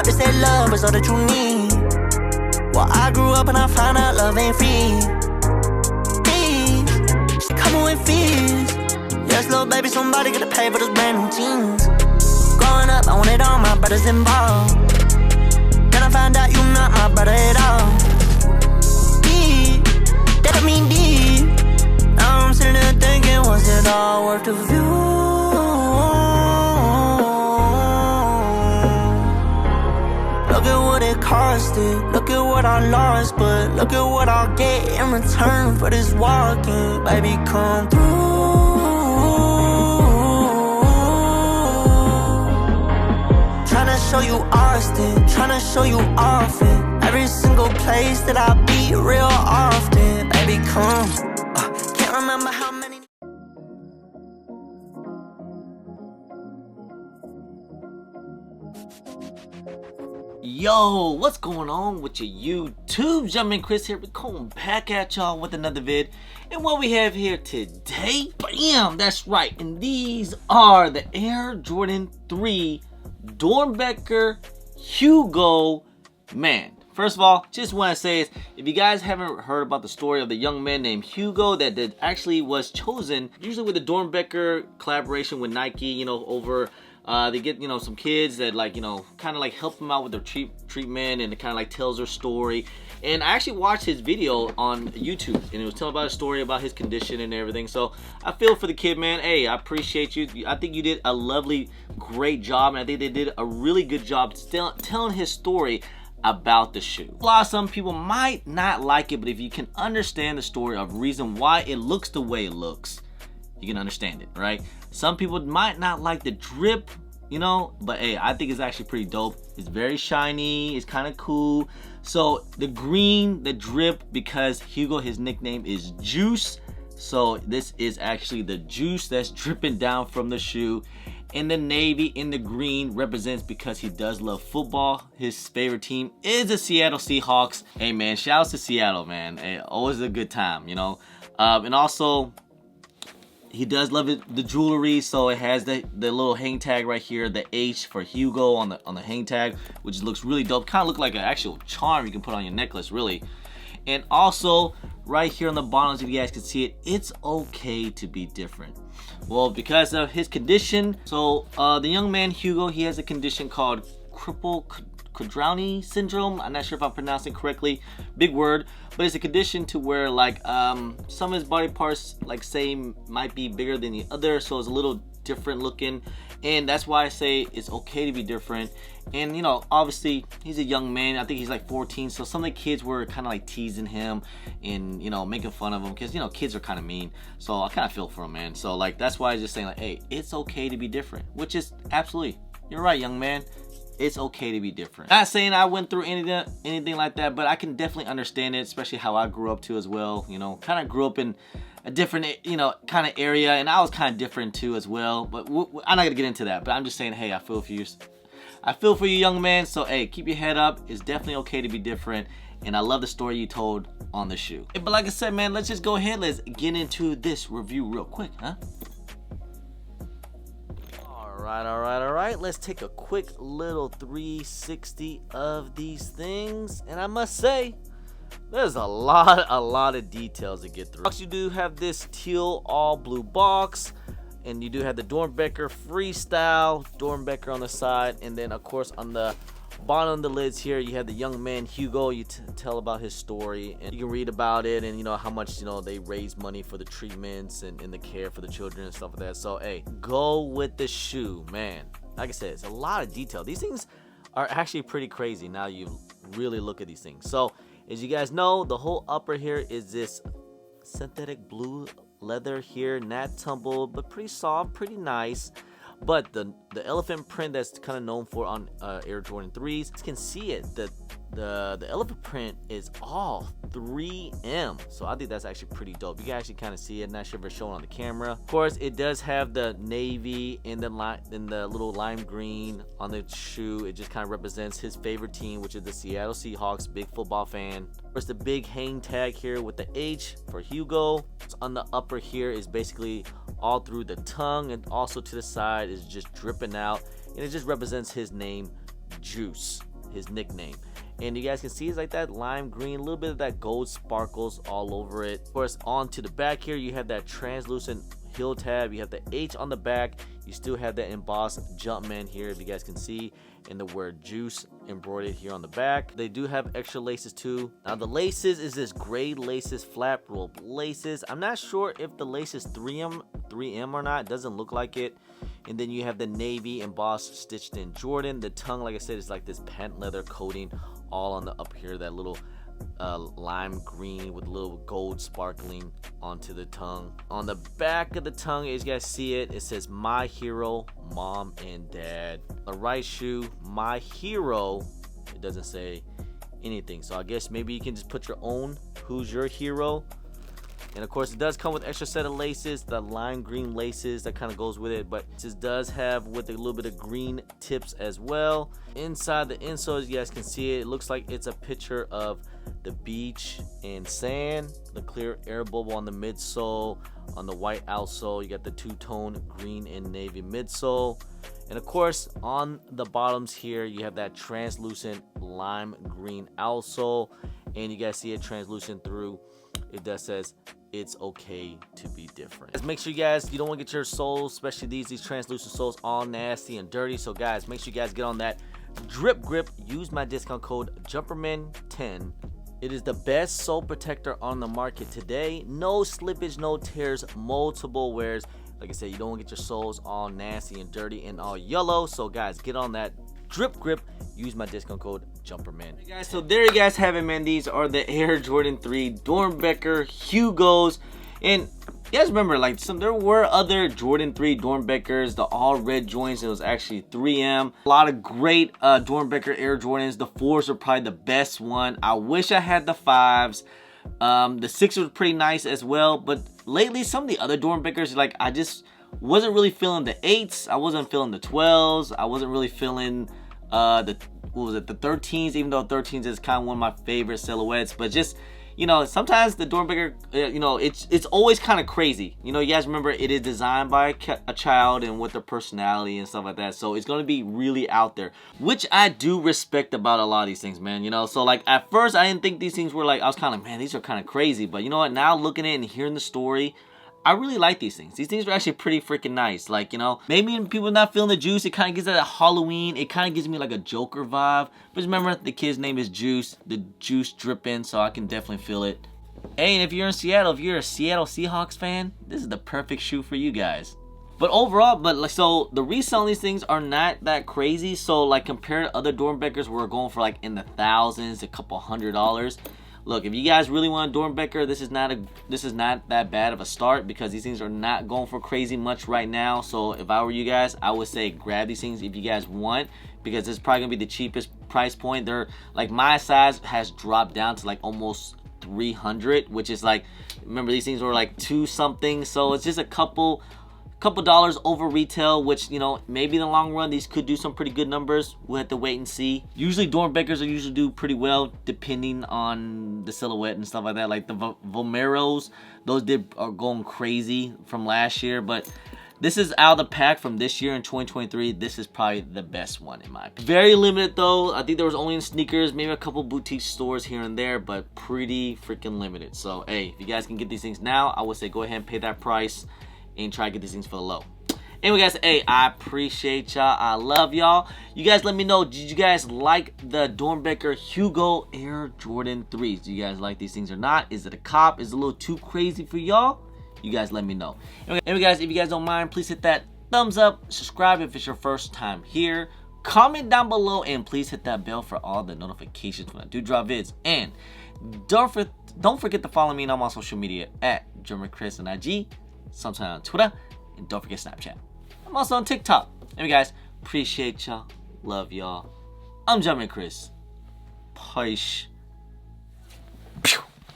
up, they say love is all that you need. Well, I grew up and I found out love ain't free. Fees, she coming with fees. Yes, little baby, somebody gotta pay for those brand new jeans. Growing up, I wanted all my brothers involved. Then I found out you not my brother at all. Deep, that don't mean deep. Now I'm sitting there thinking, was it all worth the view? Look at what it costed, look at what I lost, but look at what I'll get in return for this walking. Baby, come through. Tryna show you Austin, tryna show you often. Every single place that I be real often. Baby, come. Can't remember how many. Yo, what's going on with your YouTube? Jumpin' Chris here. We're coming back at y'all with another vid. And what we have here today, bam, that's right. And these are the Air Jordan 3 Doernbecher Hugo. Man, first of all, just want to say is, if you guys haven't heard about the story of the young man named Hugo that actually was chosen, usually with the Doernbecher collaboration with Nike, you know, over they get, you know, some kids that, like, you know, kind of like help them out with their treatment, and it kind of like tells their story. And I actually watched his video on YouTube, and it was telling about a story about his condition and everything. So I feel for the kid, man. Hey, I appreciate you. I think you did a lovely, great job, and I think they did a really good job telling his story about the shoe. Some people might not like it, but if you can understand the story of reason why it looks the way it looks, you can understand it, right? Some people might not like the drip, you know, but hey, I think it's actually pretty dope. It's very shiny, it's kind of cool. So the green, the drip, because Hugo, his nickname is Juice. So this is actually the juice that's dripping down from the shoe. And the navy in the green represents because he does love football. His favorite team is the Seattle Seahawks. Hey man, shouts to Seattle, man. Hey, always a good time, you know. And also, he does love it, the jewelry, so it has the little hang tag right here, the H for Hugo on the hang tag, which looks really dope. Kind of look like an actual charm you can put on your necklace, really. And also, right here on the bottom, if you guys can see it, it's okay to be different. Well, because of his condition, so the young man Hugo, he has a condition called Quadrani syndrome. I'm not sure if I'm pronouncing it correctly, big word, but it's a condition to where, like, some of his body parts, like, say, might be bigger than the other, so it's a little different looking, and that's why I say it's okay to be different. And, you know, obviously he's a young man. I think he's like 14, so some of the kids were kind of like teasing him and, you know, making fun of him, because, you know, kids are kind of mean. So I kind of feel for him, man. So, like, that's why I was just saying, like, hey, it's okay to be different, which is absolutely, you're right, young man. It's okay to be different. Not saying I went through anything like that, but I can definitely understand it, especially how I grew up too as well. You know, kind of grew up in a different, you know, kind of area, and I was kind of different too as well. But I'm not gonna get into that. But I'm just saying, hey, I feel for you. I feel for you, young man. So hey, keep your head up. It's definitely okay to be different, and I love the story you told on the shoe. But like I said, man, let's just go ahead. Let's get into this review real quick, huh? All right, let's take a quick little 360 of these things, and I must say, there's a lot of details to get through. You do have this teal all blue box, and you do have the Doernbecher Freestyle Doernbecher on the side, and then of course on the bottom of the lids here you have the young man Hugo. You tell about his story, and you can read about it, and you know how much, you know, they raise money for the treatments and the care for the children and stuff like that. So hey, go with the shoe, man. Like I said, it's a lot of detail. These things are actually pretty crazy now you really look at these things. So as you guys know, the whole upper here is this synthetic blue leather here, not tumbled, but pretty soft, pretty nice. But the elephant print that's kind of known for on Air Jordan 3s, you can see it. The elephant print is all 3M, so I think that's actually pretty dope. You can actually kind of see it. Not sure if it's showing on the camera. Of course, it does have the navy and the little lime green on the shoe. It just kind of represents his favorite team, which is the Seattle Seahawks. Big football fan. There's the big hang tag here with the H for Hugo. So on the upper here is basically all through the tongue, and also to the side is just dripping out, and it just represents his name, Juice. his nickname. And you guys can see it's like that lime green, a little bit of that gold sparkles all over it. Of course, onto the back here, you have that translucent heel tab. You have the H on the back. You still have that embossed Jumpman here, if you guys can see, and the word juice embroidered here on the back. They do have extra laces too. Now the laces is this gray laces, flap rope laces. I'm not sure if the lace is 3M or not. It doesn't look like it. And then you have the navy embossed stitched in Jordan. The tongue, like I said, is like this patent leather coating all on the up here, that little lime green with a little gold sparkling onto the tongue. On the back of the tongue, as you guys see it, it says my hero, mom and dad. The right shoe, my hero. It doesn't say anything, so I guess maybe you can just put your own who's your hero. And of course, it does come with extra set of laces, the lime green laces that kind of goes with it, but this does have with a little bit of green tips as well. Inside the insole, as you guys can see it looks like it's a picture of the beach and sand, the clear air bubble on the midsole. On the white outsole, you got the two-tone green and navy midsole. And of course, on the bottoms here, you have that translucent lime green outsole, and you guys see it translucent through. It does says it's okay to be different. Guys, make sure you guys, you don't want to get your soles, especially these translucent soles, all nasty and dirty. So guys, make sure you guys get on that drip grip. Use my discount code JUMPERMAN10. It is the best sole protector on the market today. No slippage, no tears, multiple wears. Like I said, you don't want to get your soles all nasty and dirty and all yellow. So guys, get on that drip grip. Use my discount code JUMPERMAN. Hey guys, so there you guys have it, man. These are the Air Jordan 3 Doernbecher Hugos. And you guys remember, like, there were other Jordan 3 Doernbechers, the all red joints. It was actually 3M. A lot of great Doernbecher Air Jordans. The 4s were probably the best one. I wish I had the 5s. The 6 was pretty nice as well. But lately, some of the other Doernbechers, like, I just wasn't really feeling the 8s. I wasn't feeling the 12s. I wasn't really feeling the 13s, even though 13s is kind of one of my favorite silhouettes. But just, you know, sometimes the Doernbecher, you know, it's always kind of crazy. You know, you guys remember it is designed by a child and with their personality and stuff like that. So it's going to be really out there, which I do respect about a lot of these things, man. You know, so like at first I didn't think these things were like, I was kind of, man, these are kind of crazy. But you know what, now looking at it and hearing the story, I really like these things. These things are actually pretty freaking nice. Like, you know, maybe when people not feeling the juice, it kind of gives that Halloween. It kind of gives me like a Joker vibe. But remember, the kid's name is Juice. The juice dripping, so I can definitely feel it. Hey, and if you're in Seattle, if you're a Seattle Seahawks fan, this is the perfect shoe for you guys. But overall, so the resale on these things are not that crazy. So like compared to other Doernbechers, we're going for like in the thousands, a couple $100s. Look, if you guys really want a Doernbecher, this is not that bad of a start because these things are not going for crazy much right now. So if I were you guys, I would say grab these things if you guys want, because this is probably gonna be the cheapest price point. They're like, my size has dropped down to like almost 300, which is like, remember these things were like 2 something, so it's just a couple dollars over retail, which, you know, maybe in the long run these could do some pretty good numbers. We'll have to wait and see. Usually Doernbechers are usually do pretty well depending on the silhouette and stuff like that. Like the Vomeros, those are going crazy from last year, but this is out of the pack from this year in 2023. This is probably the best one in my opinion. Very limited though. I think there was only in sneakers, maybe a couple boutique stores here and there, but pretty freaking limited. So hey, if you guys can get these things now, I would say go ahead and pay that price and try to get these things for the low. Anyway guys, hey, I appreciate y'all. I love y'all. You guys let me know, did you guys like the Doernbecher Hugo Air Jordan 3s? Do you guys like these things or not? Is it a cop? Is it a little too crazy for y'all? You guys let me know. Anyway guys, if you guys don't mind, please hit that thumbs up, subscribe if it's your first time here, comment down below, and please hit that bell for all the notifications when I do drop vids. And don't forget to follow me on all my social media at Chris on IG, sometime on Twitter, and don't forget Snapchat. I'm also on TikTok. Anyway guys, appreciate y'all, love y'all. I'm Chris. Peace.